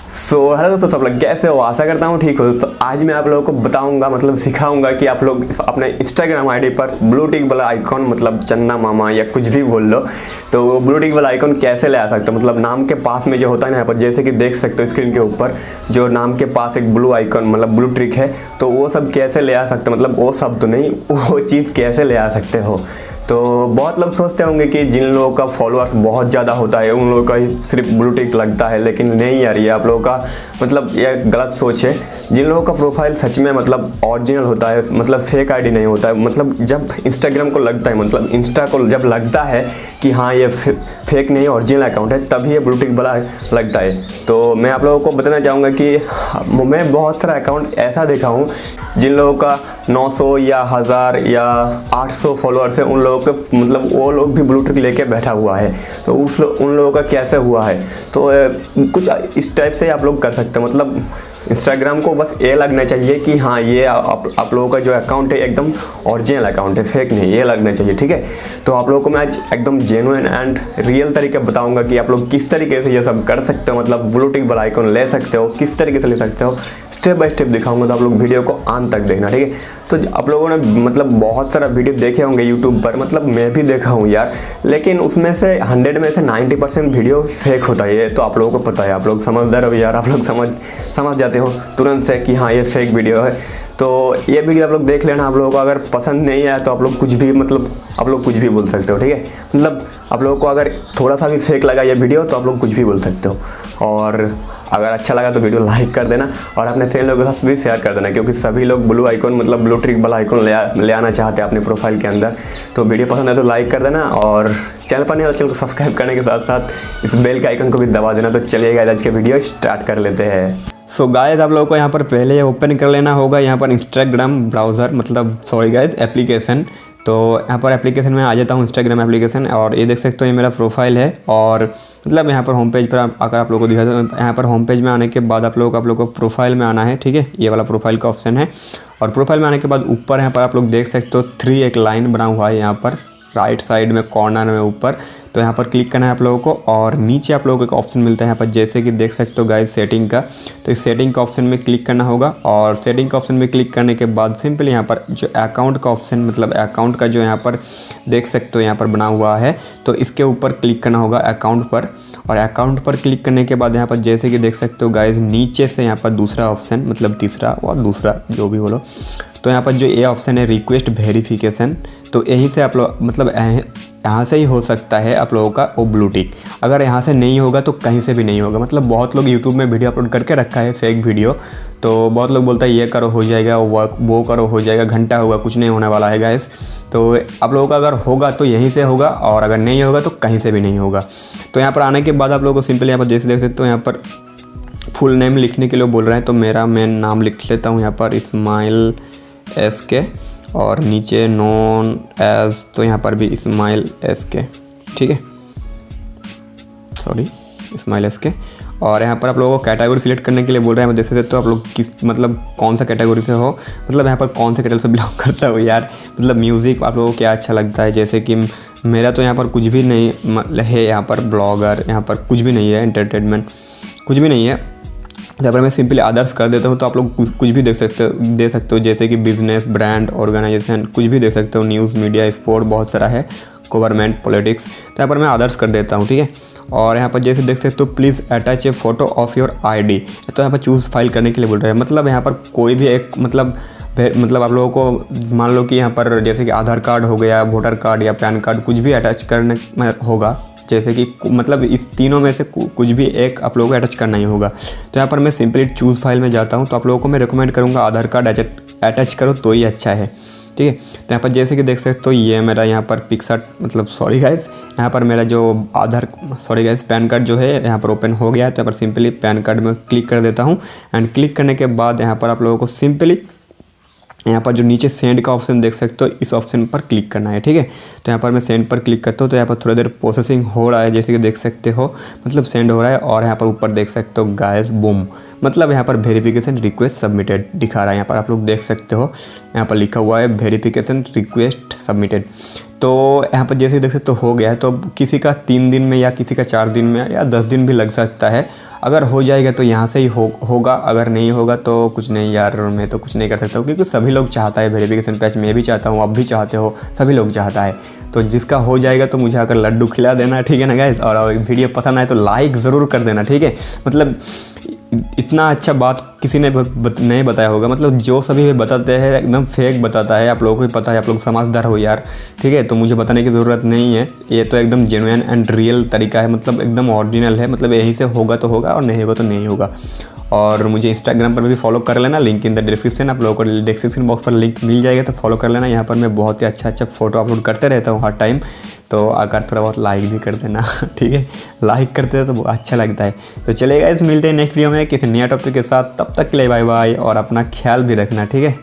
Hello दोस्तों, सब लोग कैसे हो? आशा करता हूँ ठीक हो। तो आज मैं आप लोगों को बताऊंगा, मतलब सिखाऊंगा कि आप लोग अपने इंस्टाग्राम आईडी पर ब्लू टिक वाला आइकॉन, मतलब चन्ना मामा या कुछ भी बोल लो, तो वो ब्लू टिक वाला आइकॉन कैसे ले आ सकते हो। मतलब नाम के पास में जो होता है ना, यहाँ पर जैसे कि देख सकते हो स्क्रीन के ऊपर जो नाम के पास एक ब्लू आइकॉन मतलब ब्लू टिक है, तो वो सब कैसे ले आ सकते हो। मतलब वो सब तो नहीं, वो चीज़ कैसे ले आ सकते हो। तो बहुत लोग सोचते होंगे कि जिन लोगों का फॉलोअर्स बहुत ज़्यादा होता है उन लोगों का ही सिर्फ ब्लू टिक लगता है, लेकिन नहीं यार, ये आप लोगों का मतलब ये गलत सोच है। जिन लोगों का प्रोफाइल सच में मतलब ओरिजिनल होता है, मतलब फेक आईडी नहीं होता है, मतलब जब इंस्टाग्राम को लगता है, मतलब इंस्टा को जब लगता है कि हाँ ये फेक नहीं ओरिजिनल अकाउंट है, तभी ये ब्लू टिक वाला लगता है। तो मैं आप लोगों को बताना चाहूँगा कि मैं बहुत सारा अकाउंट ऐसा देखा हूँ जिन लोगों का 900 या 1000 या 800 फॉलोअर्स है, उन लोगों के मतलब वो लोग भी ब्लू टिक लेके बैठा हुआ है। तो उन लोगों का कैसे हुआ है, तो कुछ इस टाइप से आप लोग कर सकते हो। मतलब इंस्टाग्राम को बस ये लगना चाहिए कि हाँ ये आप लोगों का जो अकाउंट है एकदम ओरिजिनल अकाउंट है, फेक नहीं, ये लगना चाहिए, ठीक है। तो आप लोगों को मैं आज एकदम जेन्युइन एंड रियल तरीके बताऊंगा कि आप लोग किस तरीके से ये सब कर सकते हो, मतलब ब्लू टिक वाला आइकॉन ले सकते हो, किस तरीके से ले सकते हो, स्टेप बाय स्टेप दिखाऊंगा। तो आप लोग वीडियो को अंत तक देखना, ठीक है। तो आप लोगों ने मतलब बहुत सारा वीडियो देखे होंगे यूट्यूब पर, मतलब मैं भी देखा हूँ यार, लेकिन उसमें से 100 में से 90% वीडियो फेक होता है। ये तो आप लोगों को पता है, आप लोग समझदार हो यार, आप लोग समझ जाते हो तुरंत से कि हाँ ये फेक वीडियो है। तो ये वीडियो आप लोग देख लेना। आप लोगों को अगर पसंद नहीं आया तो आप लोग कुछ भी मतलब आप लोग कुछ भी बोल सकते हो, ठीक है। मतलब आप लोगों को अगर थोड़ा सा भी फेक लगा ये वीडियो तो आप लोग कुछ भी बोल सकते हो, और अगर अच्छा लगा तो वीडियो लाइक कर देना और अपने फ्रेंड लोगों के साथ भी शेयर कर देना, क्योंकि सभी लोग ब्लू आइकॉन मतलब ब्लू टिक वाला आइकॉन ले आना चाहते हैं अपने प्रोफाइल के अंदर। तो वीडियो पसंद है तो लाइक कर देना, और चैनल पर नहीं हो तो चैनल को सब्सक्राइब करने के साथ साथ इस बेल के आइकन को भी दबा देना। तो चलिए गाइस, आज के वीडियो स्टार्ट कर लेते हैं। सो गाइस, आप लोगों को यहाँ पर पहले ओपन कर लेना होगा यहाँ पर इंस्टाग्राम ब्राउज़र, मतलब सॉरी गाइस एप्लीकेशन। तो यहाँ पर एप्लीकेशन में आ जाता हूँ, इंस्टाग्राम एप्लीकेशन, और ये देख सकते हो ये मेरा प्रोफाइल है। और मतलब यहाँ पर होम पेज पर आकर आप लोगों को दिखा दो। यहाँ पर होम पेज में आने के बाद आप लोगों को प्रोफाइल में आना है, ठीक है। ये वाला प्रोफाइल का ऑप्शन है, और प्रोफाइल में आने के बाद ऊपर यहाँ पर आप लोग देख सकते हो 3 एक लाइन बना हुआ है यहाँ पर राइट साइड में कॉर्नर में ऊपर। तो यहाँ पर क्लिक करना है आप लोगों को, और नीचे आप लोगों को एक ऑप्शन मिलता है यहाँ पर, जैसे कि देख सकते हो गाइस सेटिंग का। तो इस सेटिंग का ऑप्शन में क्लिक करना होगा, और सेटिंग का ऑप्शन में क्लिक करने के बाद सिंपली यहाँ पर जो अकाउंट का ऑप्शन, मतलब अकाउंट का जो यहाँ पर देख सकते हो यहाँ पर बना हुआ है, तो इसके ऊपर क्लिक करना होगा अकाउंट पर। और अकाउंट पर क्लिक करने के बाद यहाँ पर जैसे कि देख सकते हो गाइस नीचे से यहाँ पर दूसरा ऑप्शन, मतलब तीसरा और दूसरा जो भी बोलो, तो यहाँ पर जो ये ऑप्शन है रिक्वेस्ट वेरिफिकेशन, तो यहीं से आप लोग मतलब यहाँ से ही हो सकता है आप लोगों का वो ब्लू टिक। अगर यहाँ से नहीं होगा तो कहीं से भी नहीं होगा। मतलब बहुत लोग यूट्यूब में वीडियो अपलोड करके रखा है फेक वीडियो, तो बहुत लोग बोलता है ये करो हो जाएगा, वो करो हो जाएगा, घंटा होगा, कुछ नहीं होने वाला है गाइस। तो आप लोगों का अगर होगा तो यहीं से होगा, और अगर नहीं होगा तो कहीं से भी नहीं होगा। तो यहाँ पर आने के बाद आप लोगों को सिंपली यहाँ पर जैसे देख सकते हो यहाँ पर फुल नेम लिखने के लिए बोल रहे हैं, तो मेरा मैं नाम लिख लेता हूँ यहाँ पर इस्माइल SK, और नीचे नॉन एज, तो यहाँ पर भी इस्माइल SK, ठीक है, सॉरी इस्माइल SK। और यहाँ पर आप लोगों को कैटेगरी सिलेक्ट करने के लिए बोल रहे हैं, जैसे तो आप लोग किस मतलब कौन सा कैटेगरी से हो, मतलब यहाँ पर कौन सा कैटेगरी से बिलोंग करता हो यार। मतलब म्यूज़िक आप लोगों को क्या अच्छा लगता है, जैसे कि मेरा तो यहाँ पर कुछ भी नहीं है, यहाँ पर ब्लॉगर, यहाँ पर कुछ भी नहीं है, एंटरटेनमेंट कुछ भी नहीं है। यहाँ पर मैं सिंपली अदर्स कर देता हूँ, तो आप लोग कुछ भी दे सकते हो, जैसे कि बिजनेस, ब्रांड, ऑर्गेनाइजेशन, कुछ भी देख सकते हो, न्यूज़, मीडिया, स्पोर्ट, बहुत सारा है, गवर्नमेंट, पॉलिटिक्स। तो यहाँ पर मैं अदर्स कर देता हूँ, ठीक है। और यहाँ पर जैसे देख सकते हो please attach A photo of your ID, तो यहाँ पर चूज़ फाइल करने के लिए बोल रहे हैं। मतलब यहाँ पर कोई भी एक मतलब आप लोगों को मान लो कि यहाँ पर जैसे कि आधार कार्ड हो गया, वोटर कार्ड या पैन कार्ड, कुछ भी अटैच करने में होगा, जैसे कि मतलब इस तीनों में से कुछ भी एक आप लोगों को अटैच करना ही होगा। तो यहाँ पर मैं सिंपली चूज़ फाइल में जाता हूँ, तो आप लोगों को मैं रिकमेंड करूँगा आधार कार्ड अटैच करो तो ही अच्छा है, ठीक है। तो यहाँ पर जैसे कि देख सकते हो ये मेरा यहाँ पर पिक्सट, मतलब सॉरी गाइस, यहाँ पर मेरा जो पैन कार्ड जो है यहाँ पर ओपन हो गया है। तो यहाँ पर सिंपली पैन कार्ड में क्लिक कर देता हूँ, एंड क्लिक करने के बाद यहाँ पर आप लोगों को सिंपली यहाँ पर जो नीचे सेंड का ऑप्शन देख सकते हो, इस ऑप्शन पर क्लिक करना है, ठीक है। तो यहाँ पर मैं सेंड पर क्लिक करता हूँ, तो यहाँ पर थोड़ी देर प्रोसेसिंग हो रहा है, जैसे कि देख सकते हो, मतलब सेंड हो रहा है। और यहाँ पर ऊपर देख सकते हो गाइस बूम, मतलब यहाँ पर वेरिफिकेशन रिक्वेस्ट सबमिटेड दिखा रहा है। यहाँ पर आप लोग देख सकते हो, यहाँ पर लिखा हुआ है वेरिफिकेशन रिक्वेस्ट सबमिटेड। तो यहाँ पर जैसे देख सकते हो गया है। तो किसी का 3 दिन में या किसी का 4 दिन में या 10 दिन भी लग सकता है। अगर हो जाएगा तो यहाँ से ही होगा, अगर नहीं होगा तो कुछ नहीं यार, मैं तो कुछ नहीं कर सकता हूँ, क्योंकि सभी लोग चाहता है वेरिफिकेशन पैच। मैं भी चाहता हूँ, आप भी चाहते हो, सभी लोग चाहता है। तो जिसका हो जाएगा तो मुझे आकर लड्डू खिला देना, ठीक है ना गाइस। और वीडियो पसंद आए तो लाइक ज़रूर कर देना, ठीक है। मतलब इतना अच्छा बात किसी ने नहीं बताया होगा। मतलब जो सभी भी बताते हैं एकदम फेक बताता है। आप लोगों को भी पता है, आप लोग समझदार हो यार, ठीक है। तो मुझे बताने की ज़रूरत नहीं है, ये तो एकदम जेन्युइन एंड रियल तरीका है, मतलब एकदम ओरिजिनल है। मतलब यहीं से होगा तो होगा और नहीं होगा तो नहीं होगा। और मुझे इंस्टाग्राम पर भी फॉलो कर लेना, लिंक इन द डिस्क्रिप्शन। आप लोगों को डिस्क्रिप्शन बॉक्स पर लिंक मिल जाएगा, तो फॉलो कर लेना। यहाँ पर मैं बहुत ही अच्छा फ़ोटो अपलोड करते रहता हूँ हर टाइम। तो आकर थोड़ा बहुत लाइक भी कर देना, ठीक है। लाइक करते हैं तो अच्छा लगता है। तो चलेगा, इस मिलते हैं नेक्स्ट वीडियो में किसी नया टॉपिक के साथ। तब तक के लिए बाय बाय, और अपना ख्याल भी रखना, ठीक है।